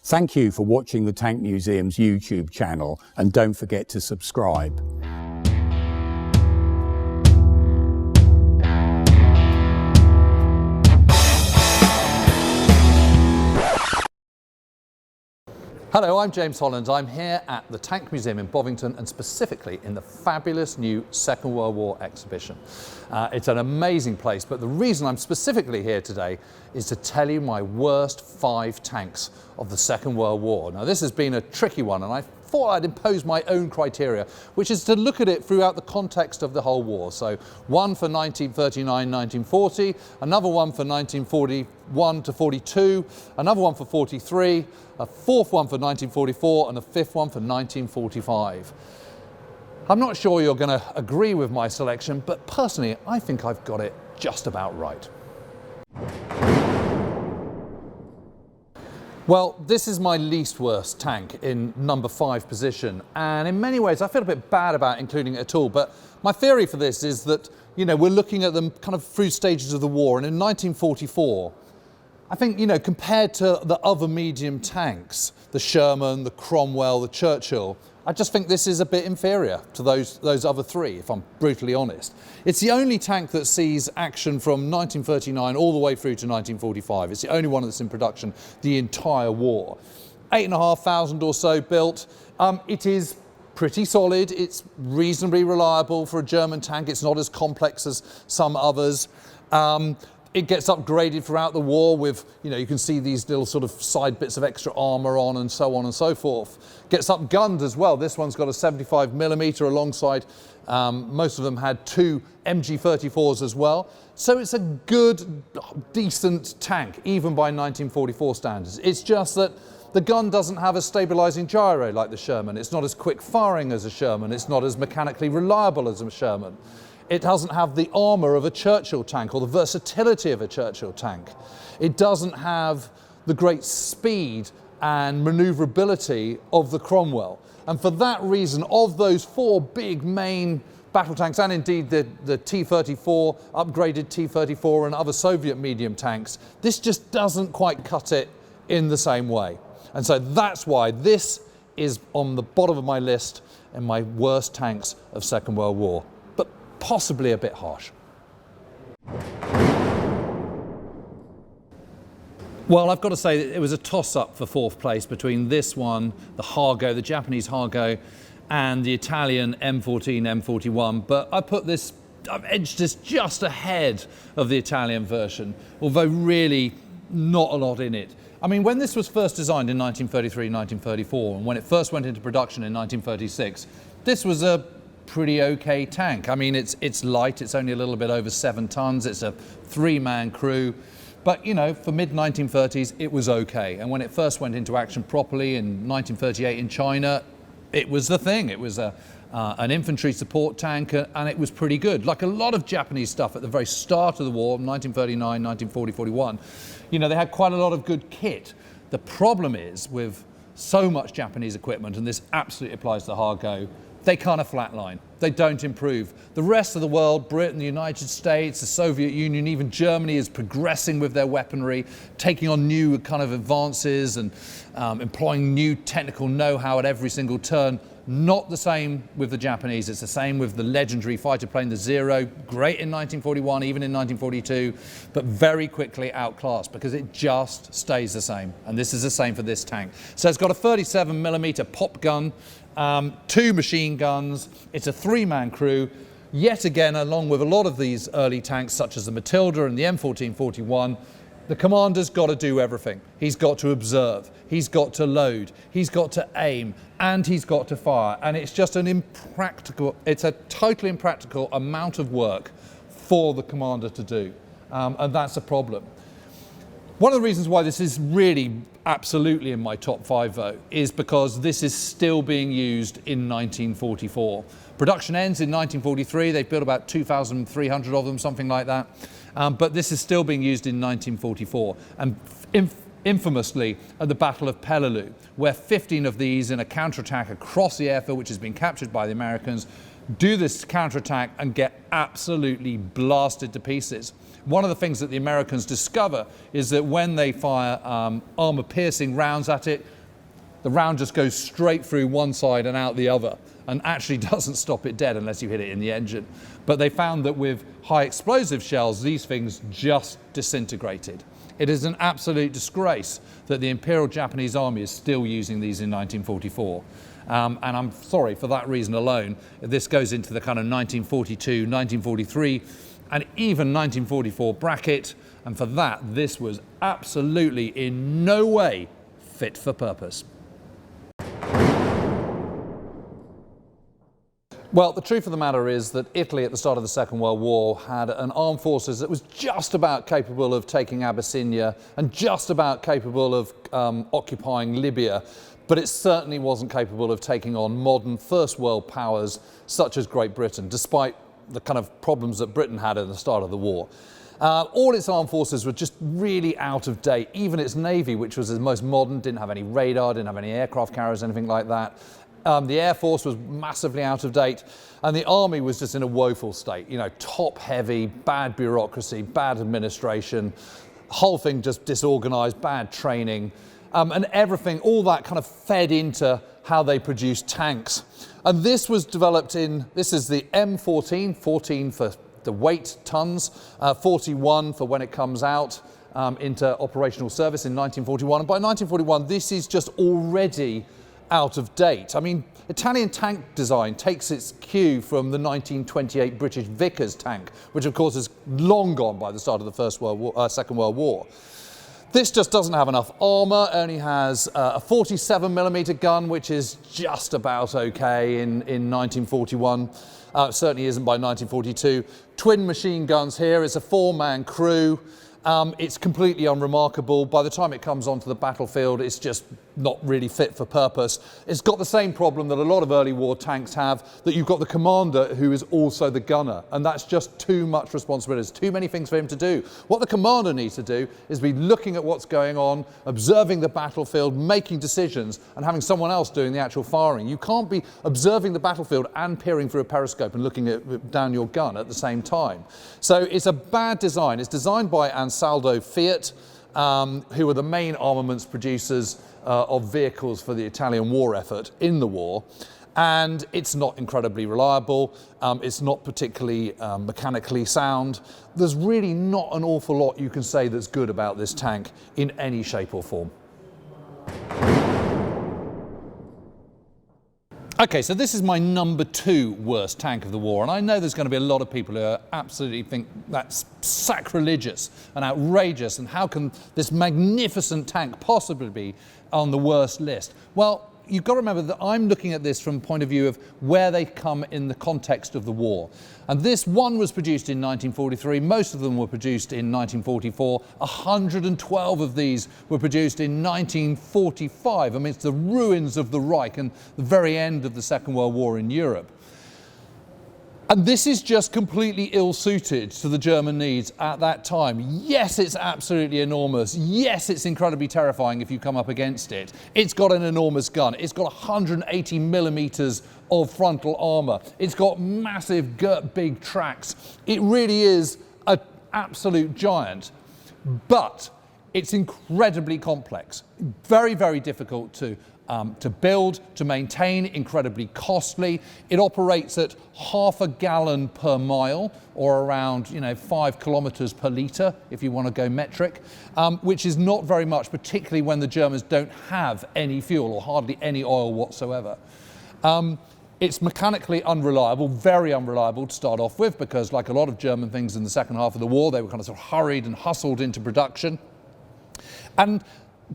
Thank you for watching the Tank Museum's YouTube channel, and don't forget to subscribe. Hello, I'm James Holland. I'm here at the Tank Museum in Bovington, and specifically in the fabulous new Second World War exhibition. It's an amazing place, but the reason I'm specifically here today is to tell you my worst 5 tanks of the Second World War. Now, this has been a tricky one, and I thought I'd impose my own criteria, which is to look at it throughout the context of the whole war. So one for 1939-1940, another one for 1941 to 42, another one for 43, a fourth one for 1944, and a fifth one for 1945. I'm not sure you're going to agree with my selection, but personally, I think I've got it just about right. Well, this is my least worst tank in number 5 position, and in many ways I feel a bit bad about including it at all, but my theory for this is that, you know, we're looking at them kind of through stages of the war, and in 1944, I think, you know, compared to the other medium tanks, the Sherman, the Cromwell, the Churchill, I just think this is a bit inferior to those other 3, if I'm brutally honest. It's the only tank that sees action from 1939 all the way through to 1945. It's the only one that's in production the entire war. 8,500 or so built. It is pretty solid. It's reasonably reliable for a German tank. It's not as complex as some others. It gets upgraded throughout the war with, you know, you can see these little sort of side bits of extra armour on and so on and so forth. Gets upgunned as well. This one's got a 75mm alongside. Most of them had 2 MG34s as well. So it's a good, decent tank, even by 1944 standards. It's just that the gun doesn't have a stabilising gyro like the Sherman. It's not as quick firing as a Sherman. It's not as mechanically reliable as a Sherman. It doesn't have the armour of a Churchill tank or the versatility of a Churchill tank. It doesn't have the great speed and manoeuvrability of the Cromwell. And for that reason, of those 4 big main battle tanks, and indeed the T-34, upgraded T-34 and other Soviet medium tanks, this just doesn't quite cut it in the same way. And so that's why this is on the bottom of my list in my worst tanks of Second World War. Possibly a bit harsh. Well, I've got to say that it was a toss-up for 4th place between this one, the Hargo, the Japanese Hargo, and the Italian M14, M41, but I've edged this just ahead of the Italian version, although really not a lot in it. I mean, when this was first designed in 1933, 1934, and when it first went into production in 1936, this was a pretty okay tank. I mean, it's light, it's only a little bit over 7 tons, it's a 3-man crew, but you know, for mid-1930s it was okay. And when it first went into action properly in 1938 in China, it was the thing. It was an infantry support tank, and it was pretty good. Like a lot of Japanese stuff at the very start of the war, 1939, 1940, 41, you know, they had quite a lot of good kit. The problem is with so much Japanese equipment, and this absolutely applies to the Hargo, they kind of flatline. They don't improve. The rest of the world, Britain, the United States, the Soviet Union, even Germany is progressing with their weaponry, taking on new kind of advances and employing new technical know-how at every single turn. Not the same with the Japanese. It's the same with the legendary fighter plane, the Zero, great in 1941, even in 1942, but very quickly outclassed because it just stays the same. And this is the same for this tank. So it's got a 37mm pop gun, 2 machine guns, it's a 3-man crew. Yet again, along with a lot of these early tanks, such as the Matilda and the M1441, the commander's got to do everything. He's got to observe, he's got to load, he's got to aim, and he's got to fire. And it's just it's a totally impractical amount of work for the commander to do. And that's a problem. One of the reasons why this is really absolutely in my top 5 though is because this is still being used in 1944. Production ends in 1943. They've built about 2,300 of them, something like that. But this is still being used in 1944. And infamously at the Battle of Peleliu, where 15 of these in a counterattack across the airfield, which has been captured by the Americans, do this counterattack and get absolutely blasted to pieces. One of the things that the Americans discover is that when they fire armor-piercing rounds at it, the round just goes straight through one side and out the other, and actually doesn't stop it dead unless you hit it in the engine. But they found that with high explosive shells, these things just disintegrated. It is an absolute disgrace that the Imperial Japanese Army is still using these in 1944. And I'm sorry, for that reason alone, this goes into the kind of 1942, 1943, and even 1944 bracket. And for that, this was absolutely in no way fit for purpose. Well, the truth of the matter is that Italy at the start of the Second World War had an armed forces that was just about capable of taking Abyssinia and just about capable of occupying Libya, but it certainly wasn't capable of taking on modern First World powers such as Great Britain, despite the kind of problems that Britain had at the start of the war. All its armed forces were just really out of date. Even its navy, which was the most modern, didn't have any radar, didn't have any aircraft carriers, anything like that. The Air Force was massively out of date, and the Army was just in a woeful state. You know, top heavy, bad bureaucracy, bad administration, whole thing just disorganized, bad training, and everything, all that kind of fed into how they produced tanks. And this was developed this is the M14, 14 for the weight tons, 41 for when it comes out into operational service in 1941. And by 1941, this is just already out of date. I mean, Italian tank design takes its cue from the 1928 British Vickers tank, which of course is long gone by the start of the Second World War. This just doesn't have enough armour, only has a 47mm gun, which is just about okay in 1941. Certainly isn't by 1942. Twin machine guns here. It's a four-man crew. It's completely unremarkable. By the time it comes onto the battlefield, it's just not really fit for purpose. It's got the same problem that a lot of early war tanks have, that you've got the commander who is also the gunner, and that's just too much responsibility. There's too many things for him to do. What the commander needs to do is be looking at what's going on, observing the battlefield, making decisions, and having someone else doing the actual firing. You can't be observing the battlefield and peering through a periscope and looking down your gun at the same time. So it's a bad design. It's designed by Fiat, who were the main armaments producers of vehicles for the Italian war effort in the war. And it's not incredibly reliable. It's not particularly mechanically sound. There's really not an awful lot you can say that's good about this tank in any shape or form. Okay, so this is my number 2 worst tank of the war, and I know there's going to be a lot of people who absolutely think that's sacrilegious and outrageous, and how can this magnificent tank possibly be on the worst list? Well, you've got to remember that I'm looking at this from the point of view of where they come in the context of the war. And this one was produced in 1943, most of them were produced in 1944, 112 of these were produced in 1945, amidst the ruins of the Reich and the very end of the Second World War in Europe. And this is just completely ill-suited to the German needs at that time. Yes, it's absolutely enormous. Yes, it's incredibly terrifying if you come up against it. It's got an enormous gun. It's got 180 millimeters of frontal armour. It's got massive, big tracks. It really is an absolute giant. But it's incredibly complex. Very, very difficult to build, to maintain, incredibly costly. It operates at half a gallon per mile, or around 5 kilometers per litre, if you want to go metric, which is not very much, particularly when the Germans don't have any fuel or hardly any oil whatsoever. It's mechanically unreliable, very unreliable to start off with, because like a lot of German things in the second half of the war, they were kind of sort of hurried and hustled into production. And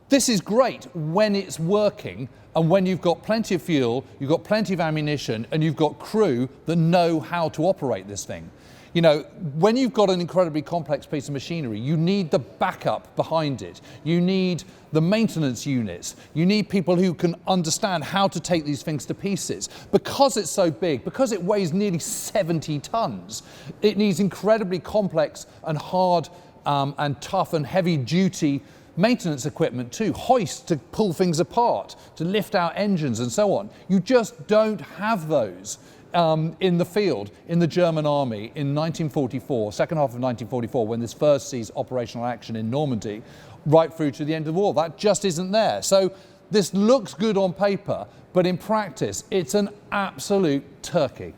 this is great when it's working, and when you've got plenty of fuel, you've got plenty of ammunition, and you've got crew that know how to operate this thing. You know, when you've got an incredibly complex piece of machinery, you need the backup behind it. You need the maintenance units. You need people who can understand how to take these things to pieces. Because it's so big, because it weighs nearly 70 tons, it needs incredibly complex and hard and tough and heavy-duty maintenance equipment too, hoists to pull things apart, to lift out engines and so on. You just don't have those in the field, in the German army in 1944, second half of 1944, when this first sees operational action in Normandy, right through to the end of the war. That just isn't there. So This looks good on paper, but in practice, it's an absolute turkey.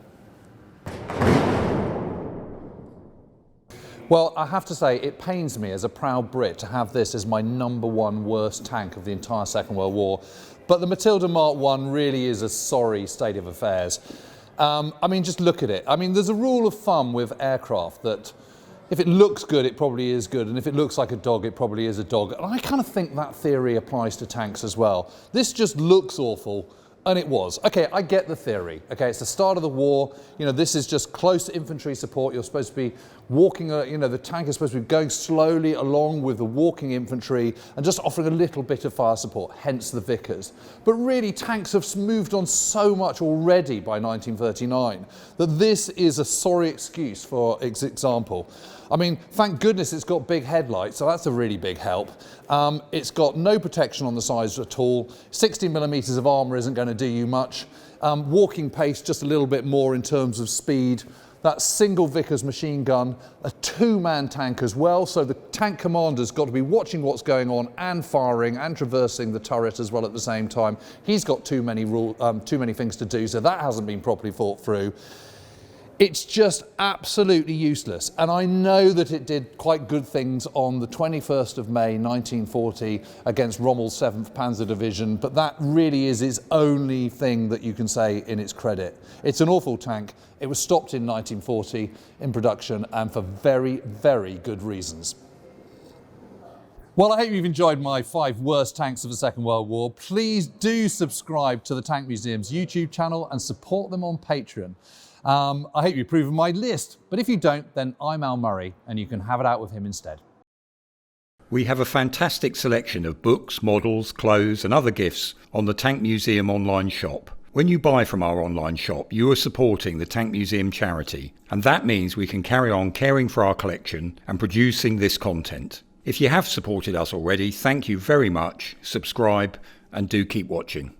Well, I have to say, it pains me as a proud Brit to have this as my #1 worst tank of the entire Second World War. But the Matilda Mark I really is a sorry state of affairs. I mean, just look at it. I mean, there's a rule of thumb with aircraft that if it looks good, it probably is good, and if it looks like a dog, it probably is a dog. And I kind of think that theory applies to tanks as well. This just looks awful, and it was. Okay, I get the theory. Okay, it's the start of the war. You know, this is just close infantry support. You're supposed to be walking, you know, the tank is supposed to be going slowly along with the walking infantry and just offering a little bit of fire support, hence the Vickers. But really, tanks have moved on so much already by 1939 that this is a sorry excuse for example. I mean, thank goodness it's got big headlights, so that's a really big help. It's got no protection on the sides at all. 60mm of armour isn't going to do you much. Walking pace just a little bit more in terms of speed. That single Vickers machine gun, a 2-man tank as well, so the tank commander's got to be watching what's going on and firing and traversing the turret as well at the same time. He's got too many things to do, so that hasn't been properly thought through. It's just absolutely useless, and I know that it did quite good things on the 21st of May 1940 against Rommel's 7th Panzer Division, but that really is its only thing that you can say in its credit. It's an awful tank. It was stopped in 1940 in production, and for very, very good reasons. Well, I hope you've enjoyed my 5 worst tanks of the Second World War. Please do subscribe to the Tank Museum's YouTube channel and support them on Patreon. I hope you approve of my list, but if you don't, then I'm Al Murray and you can have it out with him instead. We have a fantastic selection of books, models, clothes and other gifts on the Tank Museum online shop. When you buy from our online shop, you are supporting the Tank Museum charity, and that means we can carry on caring for our collection and producing this content. If you have supported us already, thank you very much, subscribe and do keep watching.